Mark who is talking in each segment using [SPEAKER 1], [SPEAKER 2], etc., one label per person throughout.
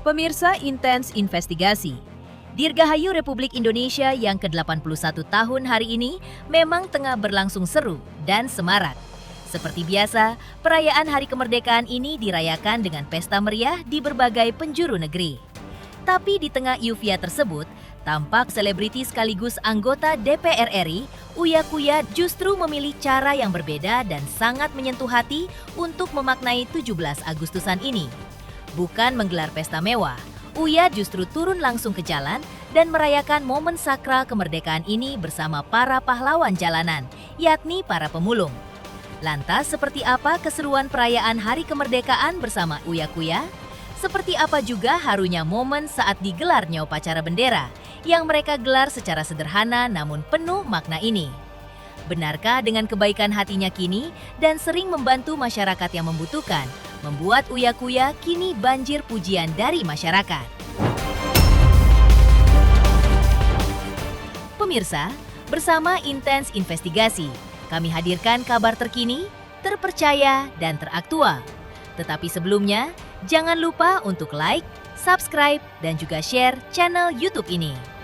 [SPEAKER 1] Pemirsa Intens Investigasi, Dirgahayu Republik Indonesia yang ke-81 tahun hari ini memang tengah berlangsung seru dan semarak. Seperti biasa, perayaan Hari Kemerdekaan ini dirayakan dengan pesta meriah di berbagai penjuru negeri. Tapi di tengah euforia tersebut, tampak selebriti sekaligus anggota DPR RI, Uya Kuya justru memilih cara yang berbeda dan sangat menyentuh hati untuk memaknai 17 Agustusan ini. Bukan menggelar pesta mewah, Uya justru turun langsung ke jalan dan merayakan momen sakral kemerdekaan ini bersama para pahlawan jalanan, yakni para pemulung. Lantas, seperti apa keseruan perayaan Hari Kemerdekaan bersama Uya Kuya? Seperti apa juga harunya momen saat digelarnya upacara bendera yang mereka gelar secara sederhana namun penuh makna ini? Benarkah dengan kebaikan hatinya kini dan sering membantu masyarakat yang membutuhkan, membuat Uya Kuya kini banjir pujian dari masyarakat? Pemirsa, bersama Intens Investigasi, kami hadirkan kabar terkini, terpercaya, dan teraktual. Tetapi sebelumnya, jangan lupa untuk like, subscribe, dan juga share channel YouTube ini.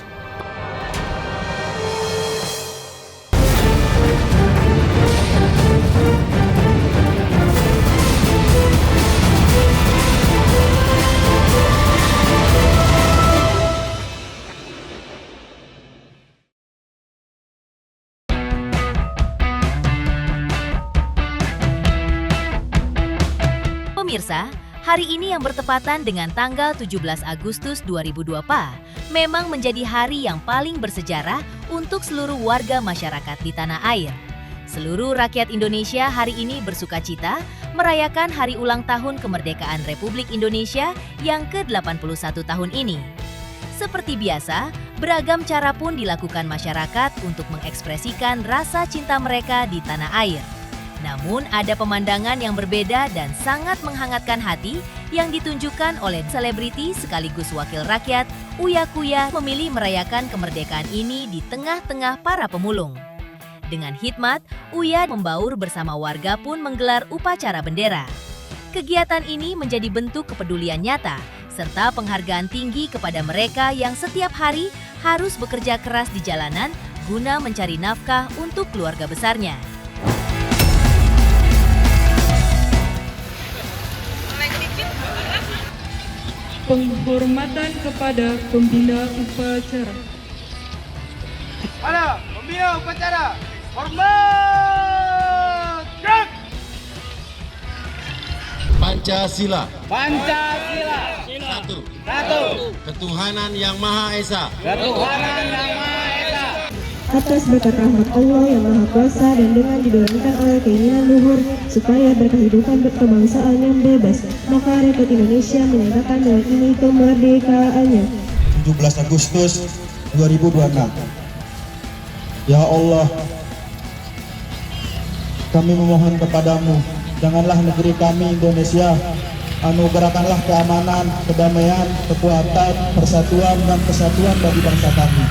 [SPEAKER 1] Pemirsa, hari ini yang bertepatan dengan tanggal 17 Agustus 2024 memang menjadi hari yang paling bersejarah untuk seluruh warga masyarakat di tanah air. Seluruh rakyat Indonesia hari ini bersukacita merayakan hari ulang tahun kemerdekaan Republik Indonesia yang ke-81 tahun ini. Seperti biasa, beragam cara pun dilakukan masyarakat untuk mengekspresikan rasa cinta mereka di tanah air. Namun ada pemandangan yang berbeda dan sangat menghangatkan hati yang ditunjukkan oleh selebriti sekaligus wakil rakyat, Uya Kuya memilih merayakan kemerdekaan ini di tengah-tengah para pemulung. Dengan hikmat, Uya membaur bersama warga pun menggelar upacara bendera. Kegiatan ini menjadi bentuk kepedulian nyata serta penghargaan tinggi kepada mereka yang setiap hari harus bekerja keras di jalanan guna mencari nafkah untuk keluarga besarnya.
[SPEAKER 2] Penghormatan kepada pembina upacara.
[SPEAKER 3] Mana pembina upacara? Hormat! Gerak!
[SPEAKER 4] Pancasila.
[SPEAKER 3] Pancasila.
[SPEAKER 4] Satu.
[SPEAKER 2] Ketuhanan Yang Maha Esa.
[SPEAKER 3] Ketuhanan Yang Maha Esa.
[SPEAKER 5] Atas berkat rahmat Allah yang Maha Kuasa dan dengan didorongkan oleh keinginan luhur supaya berkehidupan berkebangsaan yang bebas, maka Republik Indonesia menyatakan dengan ini kemerdekaannya.
[SPEAKER 6] 17 Agustus 2026. Ya Allah, kami memohon kepadamu, janganlah negeri kami Indonesia, anugerahkanlah keamanan, kedamaian, kekuatan, persatuan, dan kesatuan bagi bangsa kami.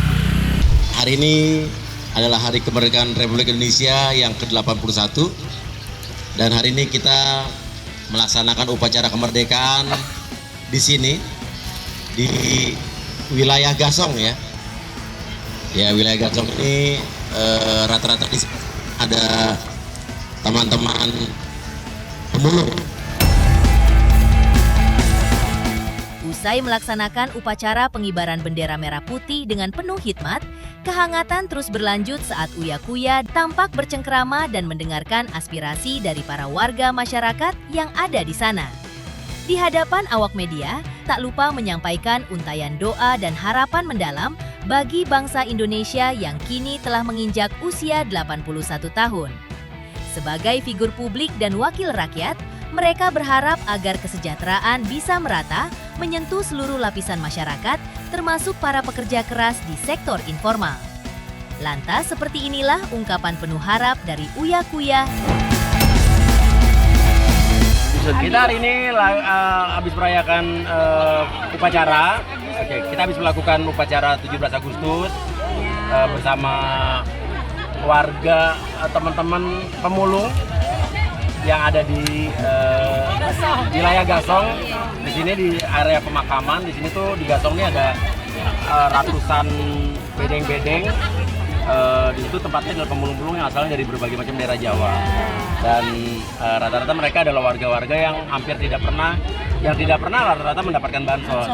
[SPEAKER 4] Hari ini adalah Hari Kemerdekaan Republik Indonesia yang ke-81 dan hari ini kita melaksanakan upacara kemerdekaan di sini di wilayah Gasong ya. Ya, wilayah Gasong ini rata-rata di sini ada teman-teman pemulung.
[SPEAKER 1] Usai melaksanakan upacara pengibaran bendera merah putih dengan penuh hikmat, kehangatan terus berlanjut saat Uya Kuya tampak bercengkrama dan mendengarkan aspirasi dari para warga masyarakat yang ada di sana. Di hadapan awak media, tak lupa menyampaikan untayan doa dan harapan mendalam bagi bangsa Indonesia yang kini telah menginjak usia 81 tahun. Sebagai figur publik dan wakil rakyat, mereka berharap agar kesejahteraan bisa merata menyentuh seluruh lapisan masyarakat, termasuk para pekerja keras di sektor informal. Lantas, seperti inilah ungkapan penuh harap dari Uya Kuya.
[SPEAKER 7] Kita hari ini habis merayakan upacara. Kita habis melakukan upacara 17 Agustus bersama warga, teman-teman pemulung yang ada di wilayah Gasong. Di sini di area pemakaman, di sini tuh di Gasong ini ada ratusan bedeng-bedeng. Di situ tempatnya adalah pemulung-pemulung yang asalnya dari berbagai macam daerah Jawa. Dan rata-rata mereka adalah warga-warga yang hampir tidak pernah rata-rata mendapatkan bansos.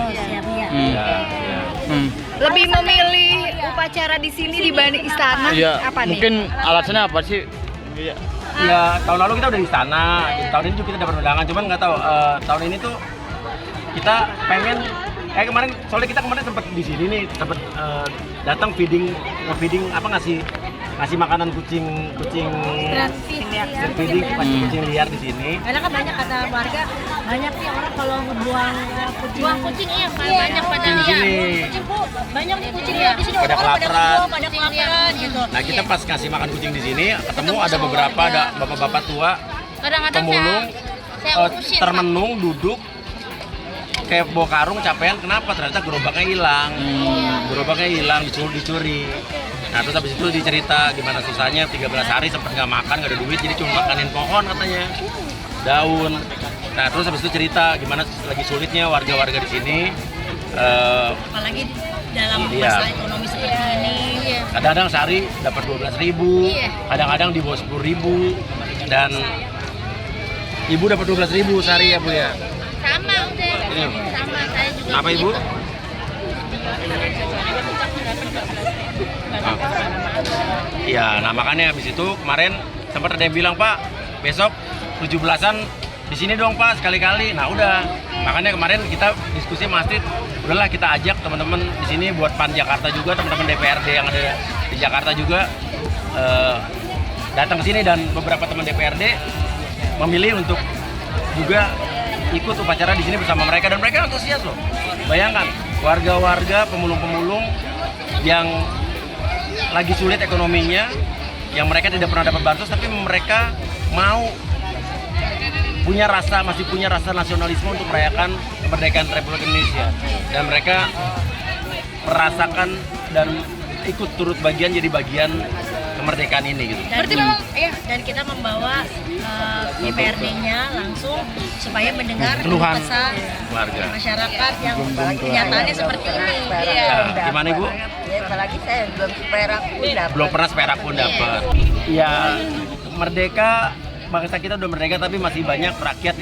[SPEAKER 8] Lebih memilih upacara di sini dibanding istana apa nih?
[SPEAKER 3] Mungkin alasannya apa sih?
[SPEAKER 7] Ya tahun lalu kita udah di istana, tahun ini juga kita dapat undangan, cuman nggak tahu tahun ini tuh kita pengen kemarin soalnya kita kemarin sempat di sini nih, sempat datang feeding ngasih makanan kucing feeding kucing liar di sini.
[SPEAKER 9] Karena kan banyak kata warga, banyak sih orang kalau ngebuang kucing banyak pada
[SPEAKER 7] di sini.
[SPEAKER 9] Kucing Bu, banyak kucing liar di sini.
[SPEAKER 7] Pada
[SPEAKER 9] Orang
[SPEAKER 7] kelaparan.
[SPEAKER 9] pada kelaparan gitu.
[SPEAKER 7] Nah kita pas ngasih makan kucing di sini ketemu ada beberapa ada bapak-bapak tua
[SPEAKER 9] Kadang-kadang
[SPEAKER 7] pemulung
[SPEAKER 9] saya urusin,
[SPEAKER 7] termenung duduk kayak bawa karung capean, kenapa? Ternyata gerobaknya hilang, dicuri. Nah terus habis itu dicerita gimana susahnya 13 hari sempat nggak makan, nggak ada duit, jadi cuma makanin pohon katanya, daun. Nah terus habis itu cerita gimana lagi sulitnya warga-warga di sini.
[SPEAKER 9] apalagi dalam masalah ekonomi seperti ini.
[SPEAKER 7] Kadang-kadang sehari dapat 12.000, kadang-kadang di bawah 10.000, dan ibu dapat 12.000 sehari ya Bu ya.
[SPEAKER 9] Sama udah. Sama saya juga.
[SPEAKER 7] Apa Ibu? Iya, nah makanya habis itu kemarin sempat ada yang bilang, Pak, besok 17-an di sini dong Pak sekali-kali. Nah udah, makanya kemarin kita diskusi Masjid, udahlah kita ajak teman-teman di sini buat PAN Jakarta juga, teman-teman DPRD yang ada di Jakarta juga datang ke sini, dan beberapa teman DPRD memilih untuk juga ikut upacara di sini bersama mereka, dan mereka antusias loh. Bayangkan warga-warga pemulung-pemulung yang lagi sulit ekonominya, yang mereka tidak pernah dapat bansos, tapi mereka mau masih punya rasa nasionalisme untuk merayakan kemerdekaan Republik Indonesia, dan mereka merasakan dan ikut turut jadi bagian kemerdekaan ini gitu.
[SPEAKER 9] Berarti memang dan kita membawa DPRD-nya langsung supaya mendengar
[SPEAKER 7] keluhan
[SPEAKER 9] kesah
[SPEAKER 7] warga
[SPEAKER 9] masyarakat yang kenyataannya seperti ini.
[SPEAKER 7] Gimana Ibu?
[SPEAKER 10] Apalagi saya
[SPEAKER 7] Belum pernah seperak pun dapat. Ya merdeka, bangsa kita udah merdeka, tapi masih banyak rakyat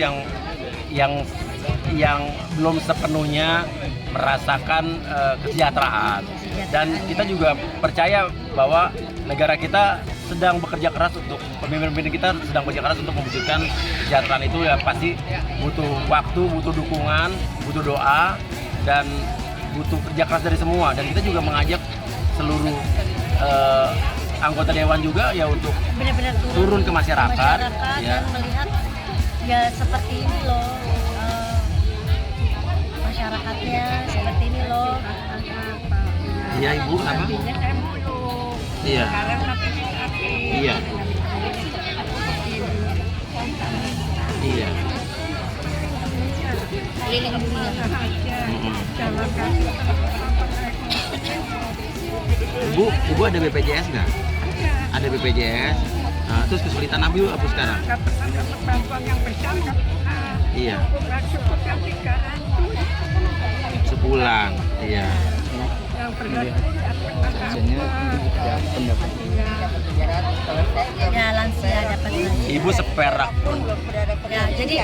[SPEAKER 7] yang belum sepenuhnya merasakan kesejahteraan, dan kita juga percaya bahwa negara kita sedang bekerja keras untuk pemimpin kita sedang bekerja keras untuk mewujudkan kesejahteraan itu. Ya pasti butuh waktu, butuh dukungan, butuh doa, dan butuh kerja keras dari semua. Dan kita juga mengajak seluruh anggota dewan juga ya untuk
[SPEAKER 9] Benar-benar
[SPEAKER 7] turun ke masyarakat ya.
[SPEAKER 9] Dan melihat ya seperti ini loh, masyarakatnya seperti ini loh.
[SPEAKER 7] Iya Ibu, apa? Iya. Iya. Iya.
[SPEAKER 9] Keliling dunia.
[SPEAKER 7] Ibu ada BPJS nggak? Ada BPJS. Nah, terus kesulitan apa Ibu sekarang?
[SPEAKER 10] bantuan yang besar kan
[SPEAKER 7] Iya.
[SPEAKER 10] cukup yang 300
[SPEAKER 7] Sebulan. Iya.
[SPEAKER 10] yang berarti
[SPEAKER 9] Ya lansia dapat lagi.
[SPEAKER 7] Ibu seperak pun.
[SPEAKER 9] Ya jadi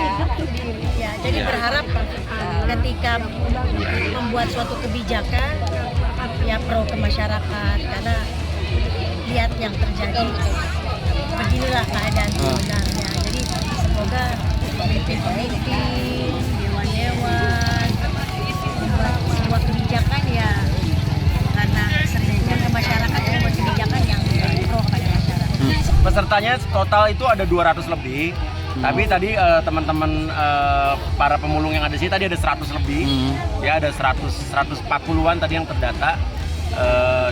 [SPEAKER 9] berharap ketika membuat suatu kebijakan ya pro ke masyarakat, karena lihat yang terjadi beginilah keadaan sebenarnya. Jadi semoga pemimpin-pemimpin, dewan-dewan membuat sebuah kebijakan ya karena seringnya ke masyarakat membuat kebijakan yang pro kepada masyarakat.
[SPEAKER 7] Pesertanya total itu ada 200 lebih. Tapi tadi teman-teman para pemulung yang ada di sini tadi ada 100 lebih. Ya ada 140-an tadi yang terdata.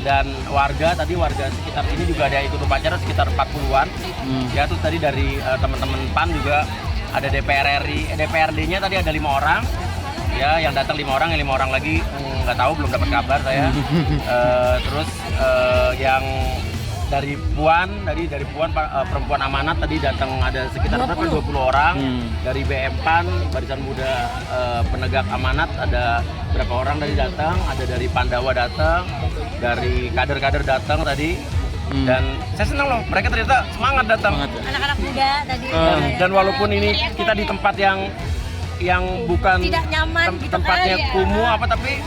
[SPEAKER 7] Dan warga sekitar sini juga ada ikut upacara sekitar 40-an. Ya terus tadi dari teman-teman PAN juga ada DPRD-nya tadi ada 5 orang. Ya yang datang 5 orang, yang 5 orang lagi nggak tahu, belum dapat kabar saya. Terus yang dari Puan perempuan amanat tadi datang ada sekitar 20 orang. Dari BM PAN Barisan Muda Penegak Amanat ada berapa orang tadi datang, ada dari Pandawa datang, dari kader-kader datang tadi. Dan saya senang loh, mereka ternyata semangat datang.
[SPEAKER 9] Anak-anak muda tadi.
[SPEAKER 7] Dan walaupun ini kita di tempat yang bukan
[SPEAKER 9] tidak nyaman gitu
[SPEAKER 7] tempatnya
[SPEAKER 9] kan,
[SPEAKER 7] kumuh apa, tapi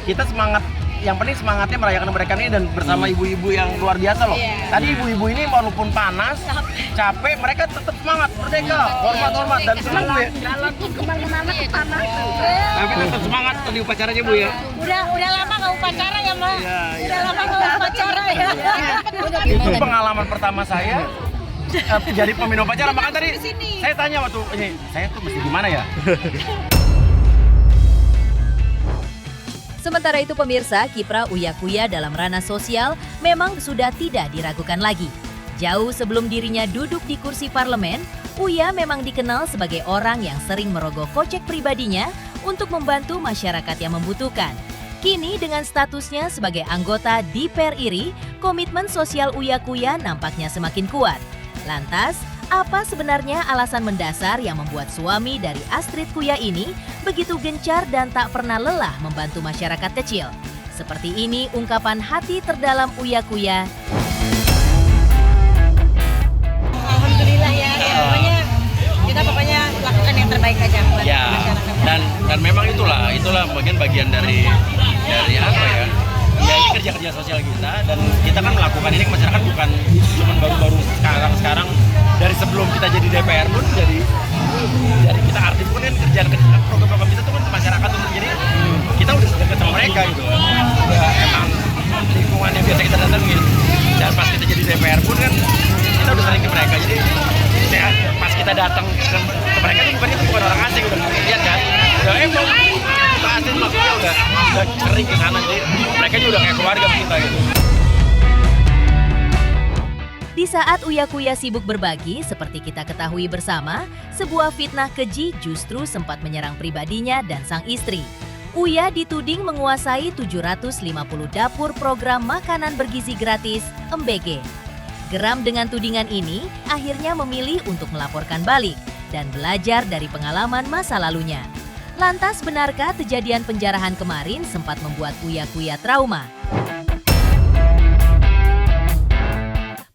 [SPEAKER 7] kita semangat. Yang penting semangatnya merayakan kemerdekaan ini dan bersama ibu-ibu yang luar biasa loh. Tadi ibu-ibu ini walaupun panas, capek, mereka tetap semangat merdeka, hormat dan senang Bu ya.
[SPEAKER 10] Jalan pun kemana-mana kepanas.
[SPEAKER 7] Tapi tetap semangat tadi upacaranya Bu ya.
[SPEAKER 9] Udah lama nggak upacara ya Mbak? Udah lama nggak upacara ya.
[SPEAKER 7] Itu pengalaman pertama saya jadi pemimpin upacara. Makanya tadi saya tanya waktu ini, saya tuh mesti gimana ya?
[SPEAKER 1] Sementara itu pemirsa, kiprah Uya Kuya dalam ranah sosial memang sudah tidak diragukan lagi. Jauh sebelum dirinya duduk di kursi parlemen, Uya memang dikenal sebagai orang yang sering merogoh kocek pribadinya untuk membantu masyarakat yang membutuhkan. Kini dengan statusnya sebagai anggota DPR RI, komitmen sosial Uya Kuya nampaknya semakin kuat. Lantas, apa sebenarnya alasan mendasar yang membuat suami dari Astrid Kuya ini begitu gencar dan tak pernah lelah membantu masyarakat kecil? Seperti ini ungkapan hati terdalam Uya Kuya.
[SPEAKER 9] Alhamdulillah ya, kita pokoknya lakukan yang terbaik aja buat masyarakat.
[SPEAKER 7] Dan memang itulah bagian dari apa ya? Ya ini kerja sosial kita, dan kita kan melakukan ini ke masyarakat bukan cuma baru-baru sekarang. Dari sebelum kita jadi DPR pun, dari kita aktif pun kan program-program kita tuh kan ke masyarakat tuh, jadi kita udah dekat sama mereka gitu. Ya emang lingkungan yang biasa kita datengin, dan pas kita jadi DPR pun kan kita udah sering ke mereka, jadi pas kita datang ke mereka tuh bukan orang asing, udah lihat kan, udah emang kita asing maksudnya udah sering ke sana, jadi mereka juga udah kayak keluarga kita gitu.
[SPEAKER 1] Di saat Uya Kuya sibuk berbagi, seperti kita ketahui bersama, sebuah fitnah keji justru sempat menyerang pribadinya dan sang istri. Uya dituding menguasai 750 dapur program makanan bergizi gratis (MBG). Geram dengan tudingan ini, akhirnya memilih untuk melaporkan balik dan belajar dari pengalaman masa lalunya. Lantas benarkah kejadian penjarahan kemarin sempat membuat Uya Kuya trauma?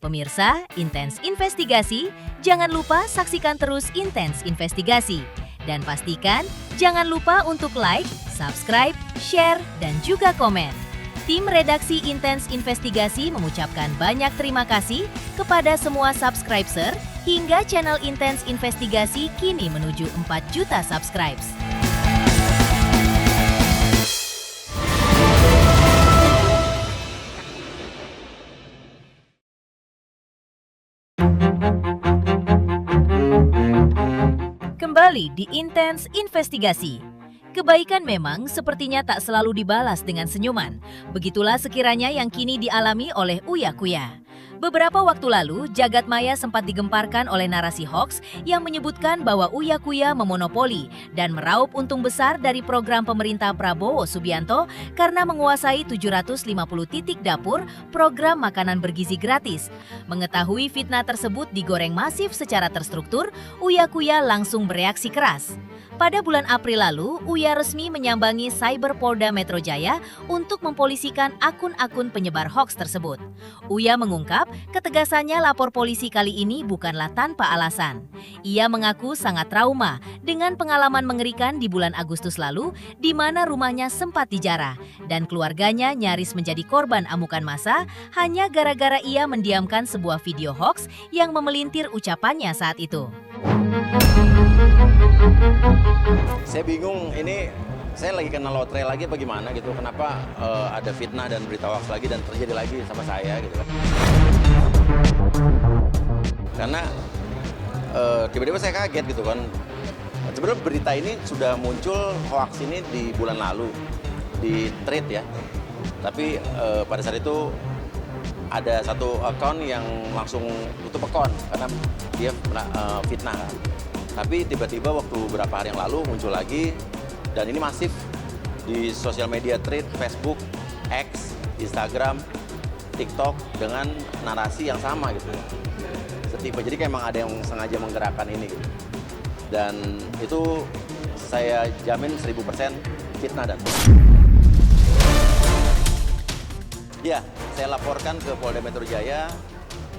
[SPEAKER 1] Pemirsa, Intens Investigasi, jangan lupa saksikan terus Intens Investigasi. Dan pastikan jangan lupa untuk like, subscribe, share, dan juga komen. Tim redaksi Intens Investigasi mengucapkan banyak terima kasih kepada semua subscriber hingga channel Intens Investigasi kini menuju 4 juta subscribers. Kembali di Intens Investigasi. Kebaikan memang sepertinya tak selalu dibalas dengan senyuman. Begitulah sekiranya yang kini dialami oleh Uya Kuya. Beberapa waktu lalu, jagat maya sempat digemparkan oleh narasi hoaks yang menyebutkan bahwa Uya Kuya memonopoli dan meraup untung besar dari program pemerintah Prabowo Subianto karena menguasai 750 titik dapur program makanan bergizi gratis. Mengetahui fitnah tersebut digoreng masif secara terstruktur, Uya Kuya langsung bereaksi keras. Pada bulan April lalu, Uya resmi menyambangi Cyber Polda Metro Jaya untuk mempolisikan akun-akun penyebar hoaks tersebut. Uya mengungkap, ketegasannya lapor polisi kali ini bukanlah tanpa alasan. Ia mengaku sangat trauma dengan pengalaman mengerikan di bulan Agustus lalu, di mana rumahnya sempat dijarah, dan keluarganya nyaris menjadi korban amukan massa hanya gara-gara ia mendiamkan sebuah video hoaks yang memelintir ucapannya saat itu.
[SPEAKER 4] Saya bingung, ini saya lagi kena lotre lagi apa gimana gitu, kenapa ada fitnah dan berita hoax lagi dan terjadi lagi sama saya gitu kan. Karena tiba-tiba saya kaget gitu kan. Sebenarnya berita ini sudah muncul, hoax ini di bulan lalu di thread ya. Tapi pada saat itu ada satu akun yang langsung tutup akun karena dia fitnah kan. Tapi tiba-tiba waktu beberapa hari yang lalu muncul lagi, dan ini masif di sosial media thread, Facebook, X, Instagram, TikTok dengan narasi yang sama gitu. Setipe, jadi kayak emang ada yang sengaja menggerakkan ini gitu. Dan itu saya jamin 1000% fitnah dan ya, saya laporkan ke Polda Metro Jaya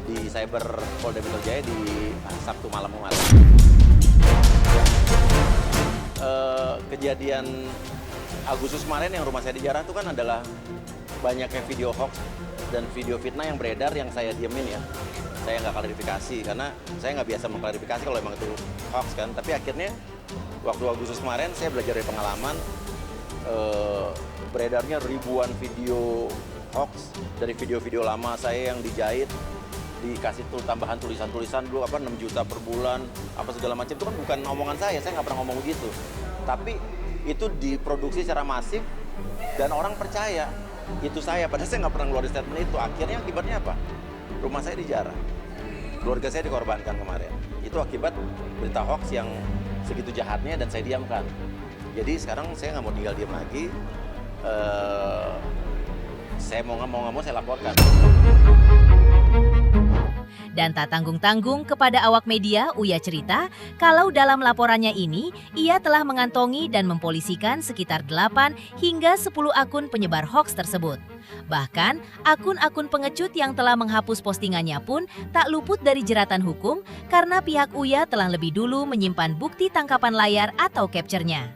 [SPEAKER 4] di cyber Polda Metro Jaya di Sabtu malam kemarin. Kejadian Agustus kemarin yang rumah saya dijarah itu kan adalah banyaknya video hoax dan video fitnah yang beredar yang saya diemin ya. Saya nggak klarifikasi karena saya nggak biasa mengklarifikasi kalau emang itu hoax kan. Tapi akhirnya waktu Agustus kemarin saya belajar dari pengalaman, beredarnya ribuan video hoax dari video-video lama saya yang dijahit, dikasih tambahan tulisan-tulisan dulu 6 juta per bulan apa segala macam. Itu kan bukan omongan saya nggak pernah ngomong begitu. Tapi itu diproduksi secara masif dan orang percaya itu saya, padahal saya nggak pernah ngeluarin statement itu. Akhirnya akibatnya apa? Rumah saya dijarah, keluarga saya dikorbankan kemarin. Itu akibat berita hoax yang segitu jahatnya dan saya diamkan. Jadi sekarang saya nggak mau tinggal diam lagi. Saya mau nggak mau saya laporkan.
[SPEAKER 1] Dan tak tanggung-tanggung kepada awak media, Uya cerita kalau dalam laporannya ini, ia telah mengantongi dan mempolisikan sekitar 8 hingga 10 akun penyebar hoaks tersebut. Bahkan, akun-akun pengecut yang telah menghapus postingannya pun tak luput dari jeratan hukum karena pihak Uya telah lebih dulu menyimpan bukti tangkapan layar atau capture-nya.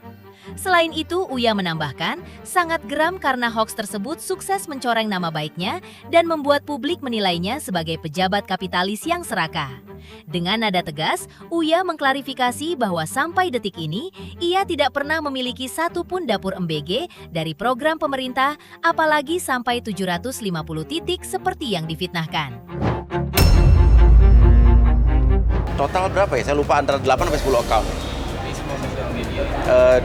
[SPEAKER 1] Selain itu, Uya menambahkan, sangat geram karena hoaks tersebut sukses mencoreng nama baiknya dan membuat publik menilainya sebagai pejabat kapitalis yang serakah. Dengan nada tegas, Uya mengklarifikasi bahwa sampai detik ini, ia tidak pernah memiliki satupun dapur MBG dari program pemerintah, apalagi sampai 750 titik seperti yang difitnahkan.
[SPEAKER 4] Total berapa ya? Saya lupa, antara 8 sampai 10 account.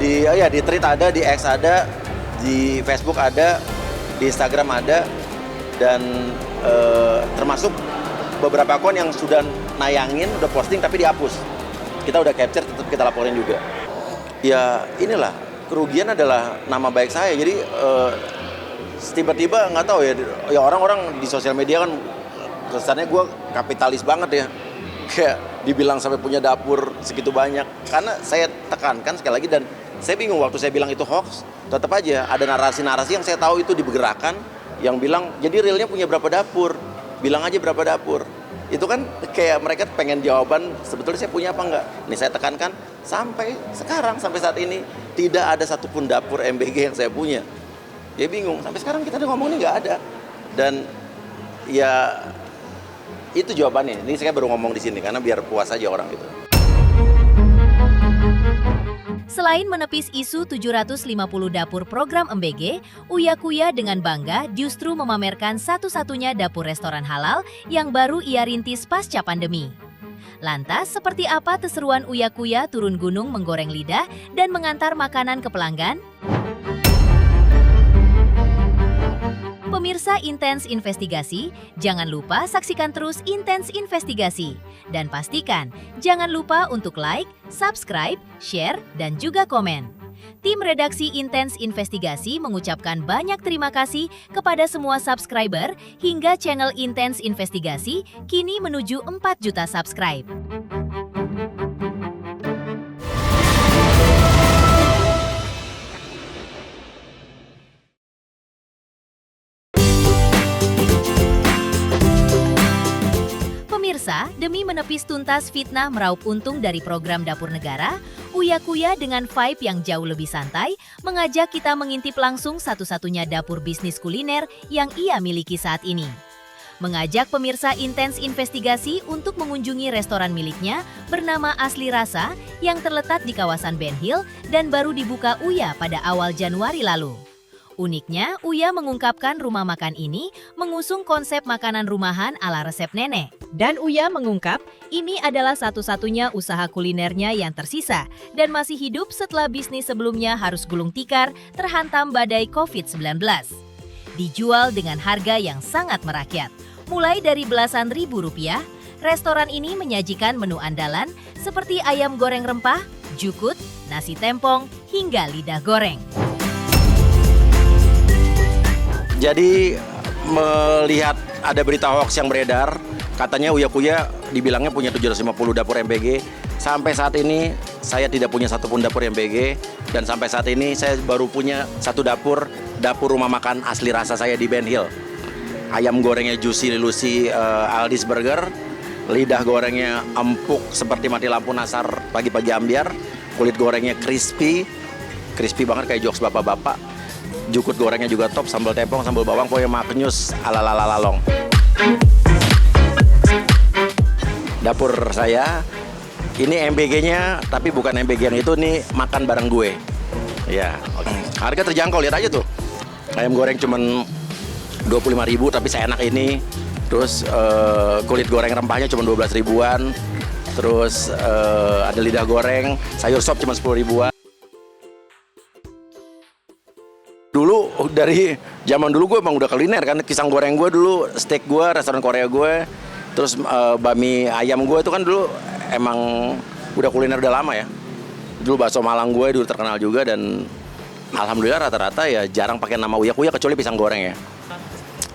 [SPEAKER 4] Di Tweet ada, di X ada, di Facebook ada, di Instagram ada, dan termasuk beberapa akun yang sudah nayangin, udah posting tapi dihapus. Kita udah capture, tetap kita laporin juga. Ya inilah, kerugian adalah nama baik saya. Jadi tiba-tiba nggak tahu ya orang-orang di sosial media kan kesannya gue kapitalis banget ya. Kayak dibilang sampai punya dapur segitu banyak. Karena saya tekankan sekali lagi, dan saya bingung waktu saya bilang itu hoax, tetap aja ada narasi-narasi yang saya tahu itu dibergerakkan, yang bilang jadi realnya punya berapa dapur, bilang aja berapa dapur. Itu kan kayak mereka pengen jawaban sebetulnya saya punya apa enggak. Nih saya tekankan, sampai sekarang, sampai saat ini tidak ada satupun dapur MBG yang saya punya. Ya bingung, sampai sekarang kita udah ngomong ini nggak ada. Dan ya itu jawabannya. Ini saya baru ngomong di sini karena biar puas aja orang gitu.
[SPEAKER 1] Selain menepis isu 750 dapur program MBG, Uya Kuya dengan bangga justru memamerkan satu-satunya dapur restoran halal yang baru ia rintis pasca pandemi. Lantas, seperti apa keseruan Uya Kuya turun gunung menggoreng lidah dan mengantar makanan ke pelanggan? Pemirsa Intens Investigasi, jangan lupa saksikan terus Intens Investigasi. Dan pastikan, jangan lupa untuk like, subscribe, share, dan juga komen. Tim redaksi Intens Investigasi mengucapkan banyak terima kasih kepada semua subscriber hingga channel Intens Investigasi kini menuju 4 juta subscribe. Pemirsa, demi menepis tuntas fitnah meraup untung dari program Dapur Negara, Uya Kuya dengan vibe yang jauh lebih santai mengajak kita mengintip langsung satu-satunya dapur bisnis kuliner yang ia miliki saat ini. Mengajak pemirsa Intens Investigasi untuk mengunjungi restoran miliknya bernama Asli Rasa yang terletak di kawasan Ben Hill dan baru dibuka Uya pada awal Januari lalu. Uniknya, Uya mengungkapkan rumah makan ini mengusung konsep makanan rumahan ala resep nenek. Dan Uya mengungkap, ini adalah satu-satunya usaha kulinernya yang tersisa dan masih hidup setelah bisnis sebelumnya harus gulung tikar terhantam badai COVID-19. Dijual dengan harga yang sangat merakyat. Mulai dari belasan ribu rupiah, restoran ini menyajikan menu andalan seperti ayam goreng rempah, jukut, nasi tempong, hingga lidah goreng.
[SPEAKER 4] Jadi melihat ada berita hoax yang beredar, katanya Uya Kuya dibilangnya punya 750 dapur MBG. Sampai saat ini saya tidak punya satupun dapur MBG, dan sampai saat ini saya baru punya satu dapur rumah makan asli rasa saya di Ben Hill. Ayam gorengnya juicy lucy Aldi's Burger, lidah gorengnya empuk seperti mati lampu nasar pagi-pagi ambiar, kulit gorengnya crispy banget kayak jokes bapak-bapak. Jukut gorengnya juga top, sambal tepong, sambal bawang, pokoknya maknyus ala lalong. Dapur saya ini MBG-nya, tapi bukan MBG yang itu, nih makan bareng gue. Ya, harga terjangkau, lihat aja tuh. Ayam goreng cuman 25.000 tapi seenak ini. Terus kulit goreng rempahnya cuma 12 ribuan. Terus ada lidah goreng, sayur sop cuma 10 ribuan. Dulu dari zaman dulu gue emang udah kuliner kan, pisang goreng gue dulu, steak gue, restoran Korea gue, terus bami ayam gue itu kan dulu emang udah kuliner udah lama ya. Dulu bakso Malang gue dulu terkenal juga, dan alhamdulillah rata-rata ya jarang pakai nama Uya Kuya kecuali pisang goreng ya.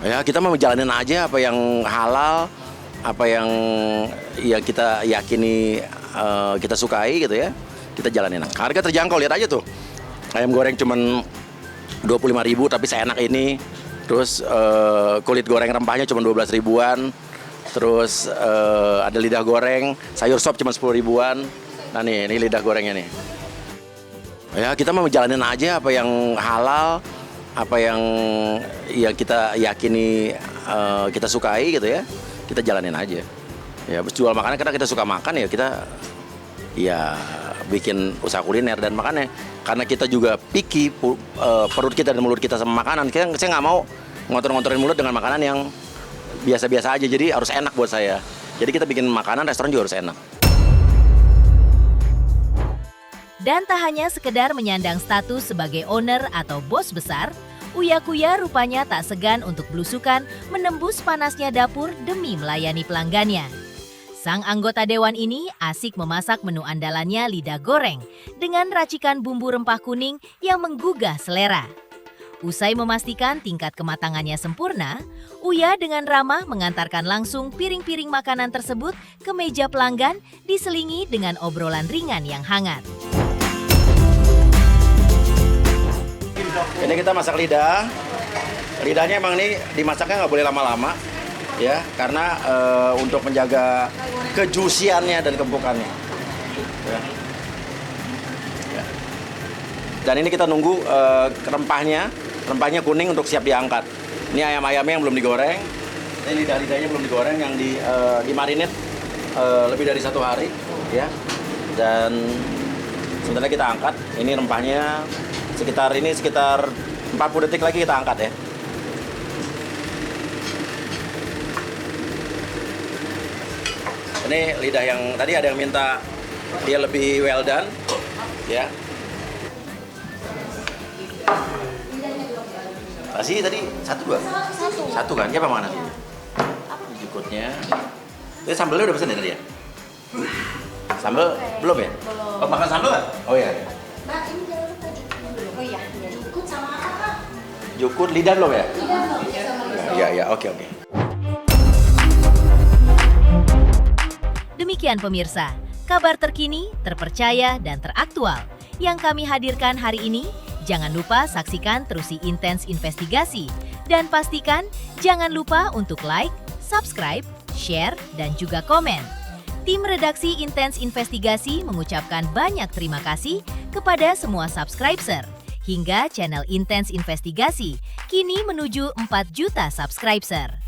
[SPEAKER 4] Ya kita mau jalanin aja apa yang halal, apa yang ya kita yakini, kita sukai gitu ya. Kita jalanin. Harga terjangkau, lihat aja tuh. Ayam goreng cuman 25.000 tapi seenak ini. Terus kulit goreng rempahnya cuma 12 ribuan. Terus ada lidah goreng, sayur sop cuma 10 ribuan. Nah ini lidah gorengnya nih. Ya kita mau jalanin aja apa yang halal, apa yang ya kita yakini, kita sukai gitu ya. Kita jalanin aja. Ya jual makanan karena kita suka makan, ya kita ya bikin usaha kuliner. Dan makanya karena kita juga picky, perut kita dan mulut kita sama makanan, saya nggak mau ngotor-ngotorin mulut dengan makanan yang biasa-biasa aja. Jadi harus enak buat saya. Jadi kita bikin makanan restoran juga harus enak.
[SPEAKER 1] Dan tak hanya sekedar menyandang status sebagai owner atau bos besar, Uya Kuya rupanya tak segan untuk belusukan menembus panasnya dapur demi melayani pelanggannya. Sang anggota dewan ini asik memasak menu andalannya lidah goreng dengan racikan bumbu rempah kuning yang menggugah selera. Usai memastikan tingkat kematangannya sempurna, Uya dengan ramah mengantarkan langsung piring-piring makanan tersebut ke meja pelanggan diselingi dengan obrolan ringan yang hangat.
[SPEAKER 4] Ini kita masak lidah. Lidahnya emang ini dimasaknya nggak boleh lama-lama, ya, karena untuk menjaga kejusiannya dan keempukannya. Ya. Ya. Dan ini kita nunggu rempahnya kuning untuk siap diangkat. Ini ayam-ayamnya yang belum digoreng. Ini lidah-lidahnya belum digoreng, yang dimarinate lebih dari 1 hari, ya. Dan sebentar kita angkat. Ini rempahnya sekitar 40 detik lagi kita angkat ya. Ini lidah yang tadi ada yang minta dia lebih well done, ya. Nasi tadi 1 kan? Siapa makan nasi? Jukutnya. Ini sambelnya udah pesen ya tadi ya? Sambel belum ya? Oh, makan sambel nggak? Oh ya.
[SPEAKER 10] Mbak, ini jangan lupa jukut. Oh iya, jukut sama apa?
[SPEAKER 4] Jukut lidah belum ya?
[SPEAKER 10] Lidah belum.
[SPEAKER 4] Ya, oke.
[SPEAKER 1] Demikian pemirsa, kabar terkini, terpercaya, dan teraktual yang kami hadirkan hari ini. Jangan lupa saksikan Terusi Intens Investigasi. Dan pastikan jangan lupa untuk like, subscribe, share, dan juga komen. Tim redaksi Intens Investigasi mengucapkan banyak terima kasih kepada semua subscriber. Hingga channel Intens Investigasi kini menuju 4 juta subscriber.